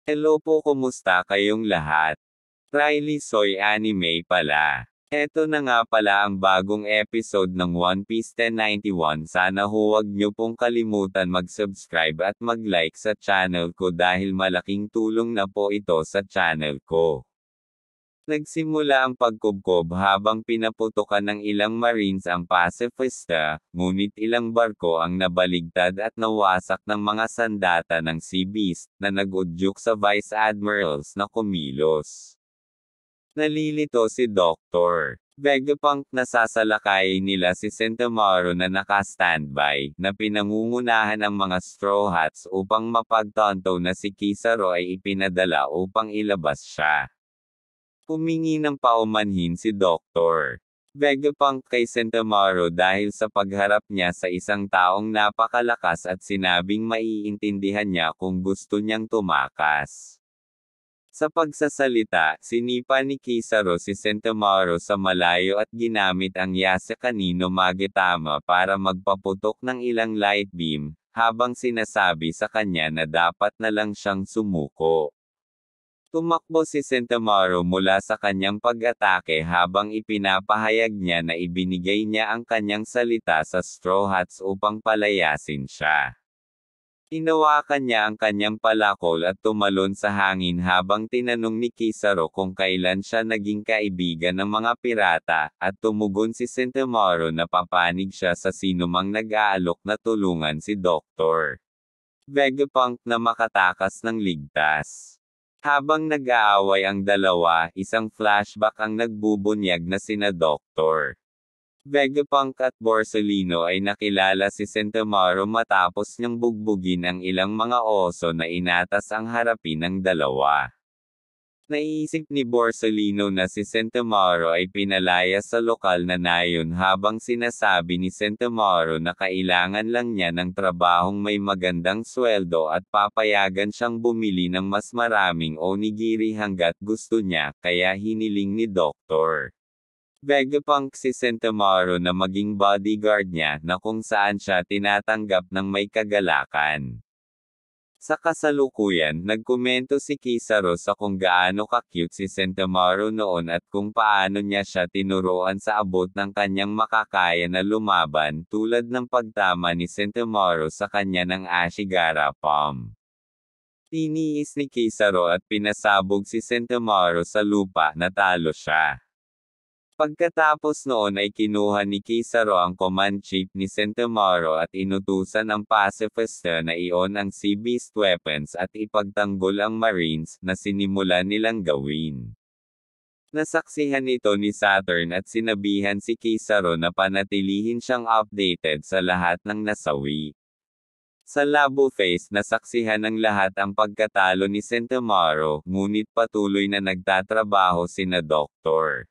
Hello po, kumusta kayong lahat? Riley Soy Anime pala. Eto na nga pala ang bagong episode ng One Piece 1091. Sana huwag nyo pong kalimutan mag-subscribe at mag-like sa channel ko dahil malaking tulong na po ito sa channel ko. Nagsimula ang pagkubkob habang pinaputukan ng ilang Marines ang Pacifista, ngunit ilang barko ang nabaligtad at nawasak ng mga sandata ng Sea Beast, na nag-udyok sa Vice Admirals na kumilos. Nalilito si Dr. Vegapunk na sasalakayin nila si Sentomaru na naka-standby, na pinangungunahan ang mga Straw Hats upang mapagtanto na si Kizaru ay ipinadala upang ilabas siya. Humingi ng paumanhin si Dr. Vegapunk kay Sentomaru dahil sa pagharap niya sa isang taong napakalakas at sinabing maiintindihan niya kung gusto niyang tumakas. Sa pagsasalita, sinipa ni Kizaru si Sentomaru sa malayo at ginamit ang Yase-kani no Magetama para magpaputok ng ilang light beam, habang sinasabi sa kanya na dapat na lang siyang sumuko. Tumakbo si Sentomaru mula sa kanyang pag-atake habang ipinapahayag niya na ibinigay niya ang kanyang salita sa Straw Hats upang palayasin siya. Hinawakan niya ang kanyang palakol at tumalon sa hangin habang tinanong ni Kizaru kung kailan siya naging kaibigan ng mga pirata, at tumugon si Sentomaru na papanig siya sa sinumang nag-aalok na tulungan si Dr. Vegapunk na makatakas ng ligtas. Habang nag-aaway ang dalawa, isang flashback ang nagbubunyag na sina Dr. Vegapunk at Borsalino ay nakilala si Sentomaru matapos niyang bugbugin ang ilang mga oso na inatas ang harapin ng dalawa. Naisip ni Borsalino na si Sentomaru ay pinalaya sa lokal na nayon habang sinasabi ni Sentomaru na kailangan lang niya ng trabahong may magandang sweldo at papayagan siyang bumili ng mas maraming onigiri hanggat gusto niya, kaya hiniling ni Dr. Vegapunk si Sentomaru na maging bodyguard niya, na kung saan siya tinatanggap ng may kagalakan. Sa kasalukuyan, nagkomento si Kizaru sa kung gaano ka-cute si Sentomaru noon at kung paano niya siya tinuruan sa abot ng kanyang makakaya na lumaban, tulad ng pagtama ni Sentomaru sa kanya ng Ashigara Palm. Tiniis ni Kizaru at pinasabog si Sentomaru sa lupa, natalo siya. Pagkatapos noon ay kinuha ni Kizaru ang command chip ni Sentomaru at inutusan ang Pacifista na i-on ang Sea Beast weapons at ipagtanggol ang Marines, na sinimulan nilang gawin. Nasaksihan ito ni Saturn at sinabihan si Kizaru na panatilihin siyang updated sa lahat ng nasawi. Sa Labo Face nasaksihan ng lahat ang pagkatalo ni Sentomaru, ngunit patuloy na nagtatrabaho sina Dr.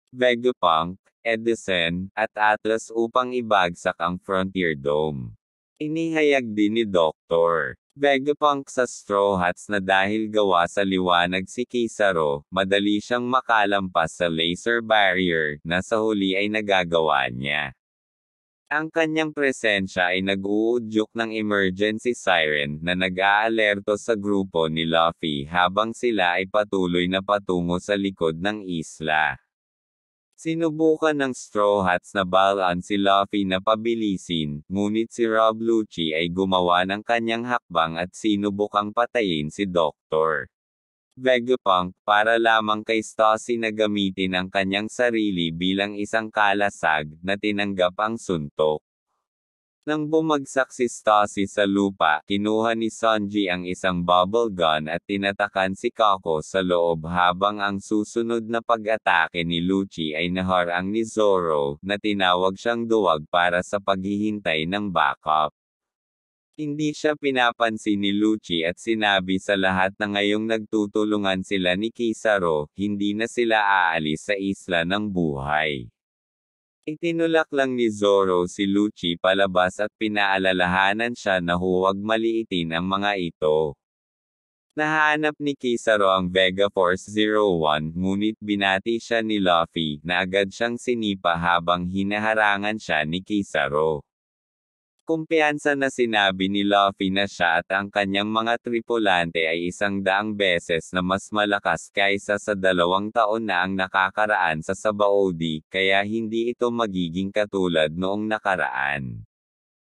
Vegapunk, Edison, at Atlas upang ibagsak ang Frontier Dome. Inihayag din ni Dr. Vegapunk sa Straw Hats na dahil gawa sa liwanag si Kizaru, madali siyang makalampas sa laser barrier, na sa huli ay nagagawa niya. Ang kanyang presensya ay nag-uudyok ng emergency siren na nag-aalerto sa grupo ni Luffy habang sila ay patuloy na patungo sa likod ng isla. Sinubukan ng Straw Hats na balaan si Luffy na pabilisin, ngunit si Rob Lucci ay gumawa ng kanyang hakbang at sinubukang patayin si Dr. Vegapunk, para lamang kay Stacy na gamitin ang kanyang sarili bilang isang kalasag, na tinanggap ang suntok. Nang bumagsak si Stacy sa lupa, kinuha ni Sanji ang isang bubble gun at tinatakan si Kako sa loob habang ang susunod na pag-atake ni Lucci ay naharang ni Zoro, na tinawag siyang duwag para sa paghihintay ng backup. Hindi siya pinapansin ni Lucci at sinabi sa lahat na ngayong nagtutulungan sila ni Kizaru, hindi na sila aalis sa isla ng buhay. Itinulak lang ni Zoro si Lucci palabas at pinaalalahanan siya na huwag maliitin ang mga ito. Nahanap ni Kizaru ang Vega Force 01, ngunit binati siya ni Luffy, na agad siyang sinipa habang hinaharangan siya ni Kizaru. Kumpiyansa na sinabi ni Luffy na siya at ang kanyang mga tripulante ay 100 beses na mas malakas kaysa sa 2 taon na ang nakakaraan sa Sabaody, kaya hindi ito magiging katulad noong nakaraan.